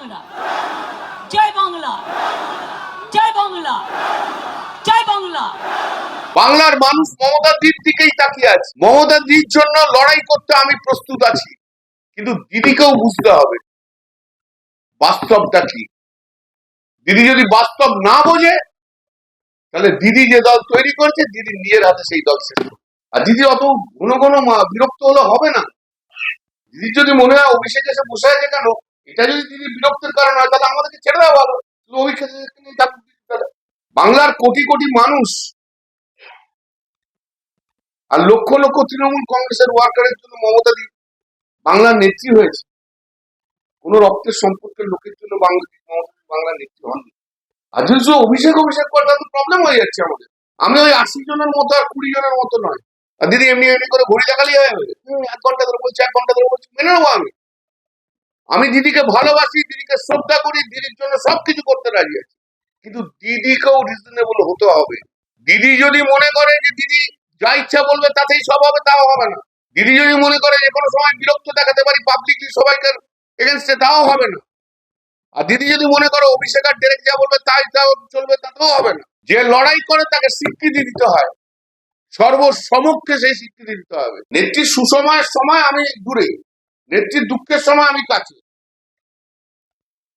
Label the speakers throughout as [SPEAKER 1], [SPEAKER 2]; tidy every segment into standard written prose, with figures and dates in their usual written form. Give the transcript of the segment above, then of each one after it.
[SPEAKER 1] বাংলা, জয় বাংলা, জয় বাংলা, জয় বাংলা।
[SPEAKER 2] বাংলার মানুষ মমতা দিদির দিকেই তাকিয়ে আছে। মমতা দিদির জন্য লড়াই করতে আমি প্রস্তুত আছি, কিন্তু দিদিকেও বুঝতে হবে বাস্তবটা কি। দিদি যদি বাস্তব না বোঝে, তাহলে দিদি যে দল তৈরি করেছে, দিদি নিজের হাতে সেই দল শেষ করবে। আর দিদি অত ঘন ঘন বিরক্ত হলে হবে না। দিদির যদি মনে হয় অভিষেক এসে বসে আছে কেন, এটা যদি দিদি বিরক্তের কারণ হয়, তাহলে আমাদেরকে ছেড়ে দেওয়া ভালো। অভিষেক বাংলার কোটি কোটি মানুষ আর লক্ষ লক্ষ তৃণমূল কংগ্রেসের ওয়ার্কারের জন্য মমতা দি বাংলার নেত্রী হয়েছে। কোন রক্তের সম্পর্কের লোকের জন্য বাংলার নেত্রী হননি। আর যদি অভিষেক করে, তাহলে প্রবলেম হয়ে যাচ্ছে আমাদের। আমি ওই 80 জনের মতো আর 20 জনের মতো নয়। আর দিদি এমনি এমনি করে ঘড়ি দেখালি হয়ে যাবে। 1 ঘন্টা ধরে বলছি, 1 ঘন্টা ধরে বলছি, মেনে নেবো আমি দিদিকে ভালোবাসি, দিদিকে শ্রদ্ধা করি, দিদির জন্য সবকিছু করতে রাজি আছি, কিন্তু দিদিকেও রিজনেবল হতে হবে। দিদি যদি মনে করে যে দিদি যা ইচ্ছা বলবে তাতেই সব হবে, তাও হবে না। দিদি যদি মনে করে যে কোনো সময় বিরক্ত দেখাতে পারি পাবলিকলি সবাইকে এগেনস্টে, তাও হবে না। আর দিদি যদি মনে করে অভিষেক আর ডেরেক যা বলবে তাই চলবে, তাতেও হবে না। যে লড়াই করে তাকে স্বীকৃতি দিতে হয়, সর্বসমক্ষে সেই স্বীকৃতি দিতে হবে। নেত্রীর সুসময়ের সময় আমি দূরে, নেত্রীর দুঃখের সময় আমি কাছে।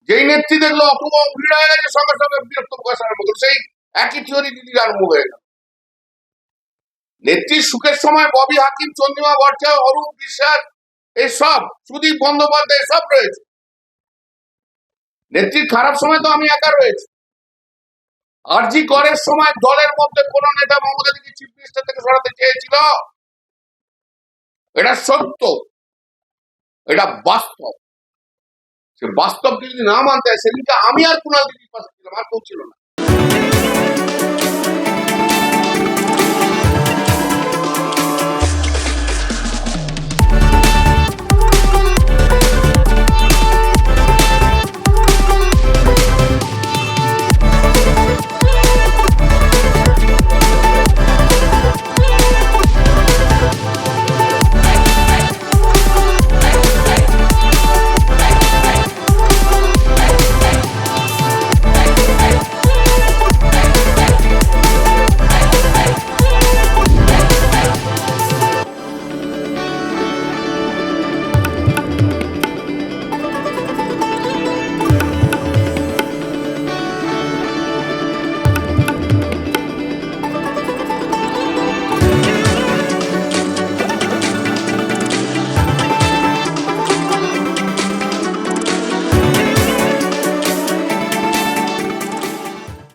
[SPEAKER 2] যেই নেত্রী দেখলো অপূর্ব ভিড় হয়ে গেছে, সঙ্গে সঙ্গে বিরক্ত প্রকাশ আরম্ভ করলো, সেই একই থিওরি দিদির আরম্ভ হয়ে গেল। নেত্রীর সুখের সময় ববি হাকিম, চন্দ্রিমা ভট্টাচার্য, অরূপ বিশ্বাস, এসব সুদীপ বন্দ্যোপাধ্যায় সব রয়েছে। নেত্রীর খারাপ সময় তো আমি একা রয়েছি। আরজি করের সময় দলের মধ্যে কোন নেতা মমতা দিদি চিফ মিনিস্টার থেকে সরাতে চেয়েছিল? এটা সত্য, এটা বাস্তব। সে বাস্তবকে যদি না মানতে হয়, সেদিনকে আমি আর কুণাল দিদির পাশে ছিলাম, আর কেউ ছিল না।